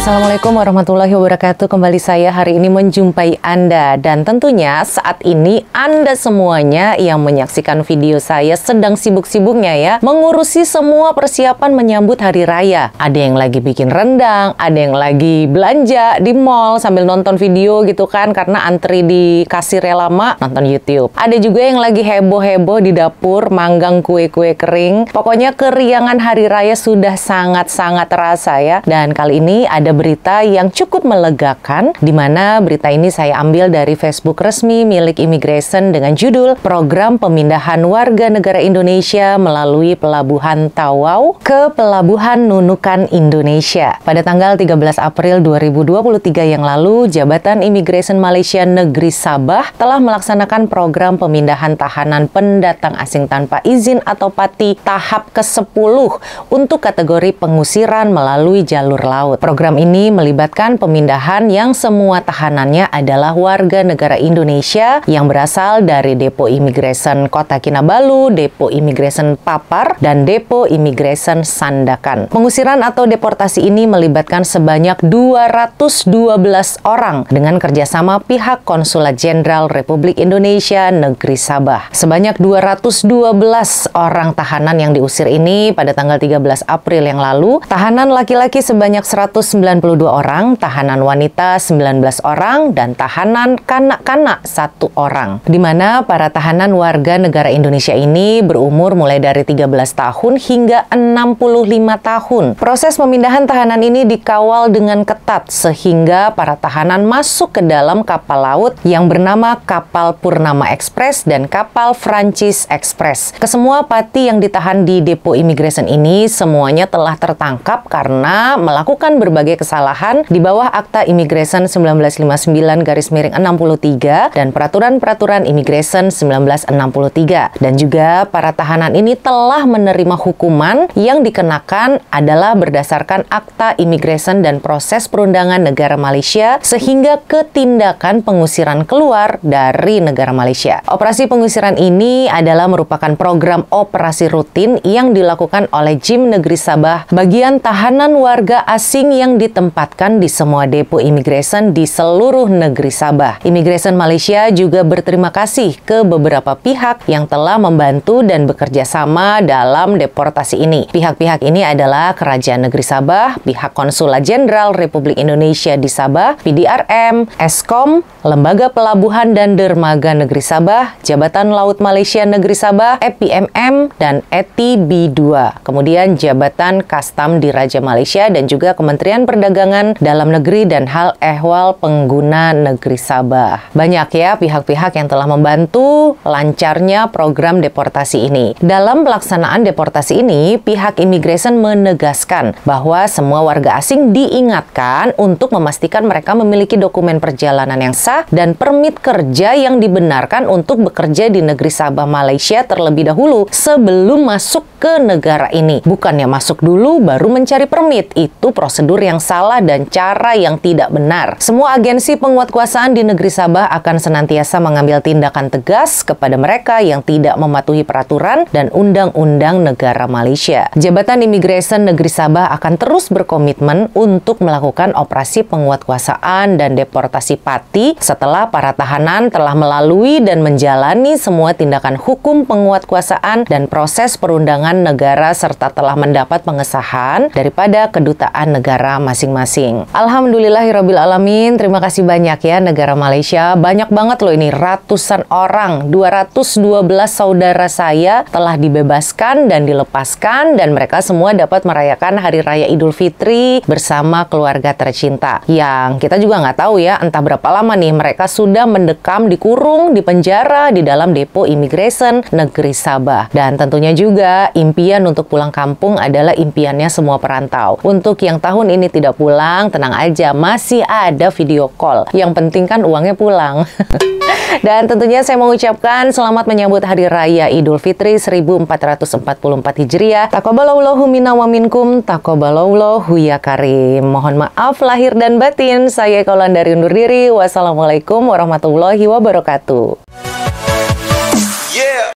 Assalamualaikum warahmatullahi wabarakatuh. Kembali saya hari ini menjumpai Anda. Dan tentunya saat ini Anda semuanya yang menyaksikan video saya sedang sibuk-sibuknya ya mengurusi semua persiapan menyambut hari raya. Ada yang lagi bikin rendang, ada yang lagi belanja di mall sambil nonton video gitu kan, karena antri di kasirnya lama nonton YouTube. Ada juga yang lagi heboh-heboh di dapur manggang kue-kue kering. Pokoknya keriangan hari raya sudah sangat-sangat terasa ya. Dan kali ini ada berita yang cukup melegakan, di mana berita ini saya ambil dari Facebook resmi milik Immigration dengan judul Program Pemindahan Warga Negara Indonesia melalui Pelabuhan Tawau ke Pelabuhan Nunukan Indonesia. Pada tanggal 13 April 2023 yang lalu, Jabatan Immigration Malaysia Negeri Sabah telah melaksanakan program pemindahan tahanan pendatang asing tanpa izin atau PATI tahap ke-10 untuk kategori pengusiran melalui jalur laut. Program ini melibatkan pemindahan yang semua tahanannya adalah warga negara Indonesia yang berasal dari Depo Immigration Kota Kinabalu, Depo Immigration Papar, dan Depo Immigration Sandakan. Pengusiran atau deportasi ini melibatkan sebanyak 212 orang dengan kerjasama pihak Konsulat Jenderal Republik Indonesia Negeri Sabah. Sebanyak 212 orang tahanan yang diusir ini pada tanggal 13 April yang lalu, tahanan laki-laki sebanyak 192 orang, tahanan wanita 19 orang, dan tahanan kanak-kanak 1 orang. Di mana para tahanan warga negara Indonesia ini berumur mulai dari 13 tahun hingga 65 tahun. Proses pemindahan tahanan ini dikawal dengan ketat sehingga para tahanan masuk ke dalam kapal laut yang bernama Kapal Purnama Express dan Kapal Francis Express. Kesemua PATI yang ditahan di Depo Immigration ini semuanya telah tertangkap karena melakukan berbagai kesalahan di bawah Akta Immigration 1959-63 dan Peraturan-Peraturan Immigration 1963. Dan juga para tahanan ini telah menerima hukuman yang dikenakan adalah berdasarkan Akta Immigration dan Proses Perundangan Negara Malaysia sehingga ketindakan pengusiran keluar dari negara Malaysia. Operasi pengusiran ini adalah merupakan program operasi rutin yang dilakukan oleh JIM Negeri Sabah bagian tahanan warga asing yang ditempatkan di semua depo immigration di seluruh negeri Sabah. Immigration Malaysia juga berterima kasih ke beberapa pihak yang telah membantu dan bekerja sama dalam deportasi ini. Pihak-pihak ini adalah Kerajaan Negeri Sabah, pihak Konsulat Jenderal Republik Indonesia di Sabah, PDRM, Eskom, Lembaga Pelabuhan dan Dermaga Negeri Sabah, Jabatan Laut Malaysia Negeri Sabah, EPMM, dan ETI-B2. Kemudian Jabatan Kastam Diraja Malaysia dan juga Kementerian Perdagangan Dalam Negeri dan Hal Ehwal Pengguna Negeri Sabah. Banyak ya pihak-pihak yang telah membantu lancarnya program deportasi ini. Dalam pelaksanaan deportasi ini, pihak Immigration menegaskan bahwa semua warga asing diingatkan untuk memastikan mereka memiliki dokumen perjalanan yang sah dan permit kerja yang dibenarkan untuk bekerja di negeri Sabah, Malaysia terlebih dahulu sebelum masuk ke negara ini. Bukannya masuk dulu baru mencari permit. Itu prosedur yang salah dan cara yang tidak benar. Semua agensi penguatkuasaan di negeri Sabah akan senantiasa mengambil tindakan tegas kepada mereka yang tidak mematuhi peraturan dan undang-undang negara Malaysia. Jabatan Immigration Negeri Sabah akan terus berkomitmen untuk melakukan operasi penguatkuasaan dan deportasi PATI setelah para tahanan telah melalui dan menjalani semua tindakan hukum penguatkuasaan dan proses perundangan negara serta telah mendapat pengesahan daripada kedutaan negara masing-masing. Alhamdulillahirrabbilalamin. Terima kasih banyak ya negara Malaysia. Banyak banget loh ini, ratusan orang, 212 saudara saya telah dibebaskan dan dilepaskan dan mereka semua dapat merayakan Hari Raya Idul Fitri bersama keluarga tercinta. Yang kita juga nggak tahu ya entah berapa lama nih mereka sudah mendekam, dikurung, di penjara di dalam Depo Immigration Negeri Sabah. Dan tentunya juga impian untuk pulang kampung adalah impiannya semua perantau. Untuk yang tahun ini tidak pulang, tenang aja, masih ada video call. Yang penting kan uangnya pulang. Dan tentunya saya mengucapkan selamat menyambut Hari Raya Idul Fitri 1444 Hijriah. Taqabbalallahu minna wa minkum, taqabbalallahu ya karim. Mohon maaf lahir dan batin. Saya Kaulan dari undur diri. Wassalamualaikum warahmatullahi wabarakatuh.